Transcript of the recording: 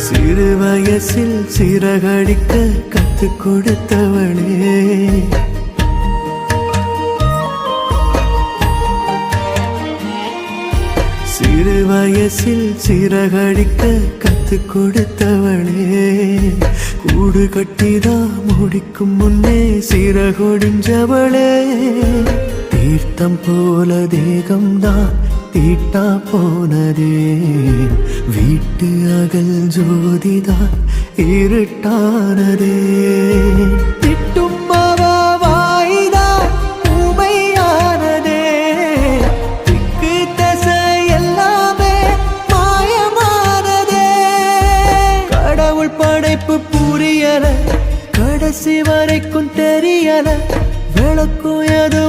சிறு வயசில் சிறகடிக்க கற்றுக் கொடுத்தவளே, சிறு வயசில் சிறகடிக்க கற்றுக் கொடுத்தவளே, கூடு கட்டிதான் முடிக்கும் முன்னே சிறகொடிஞ்சவளே, தீர்த்தம் போல தேகம்தான் தீட்டா போனதே, வீட்டு அகல் ஜோதிதான் இருட்டானதே, திட்டும் வாய்தான் ஊமையானதே, திக்கு தசை எல்லாமே மாயமானதே, கடவுள் படைப்பு புரியல கடைசி வரைக்கும் தெரியல, விளக்கும் எது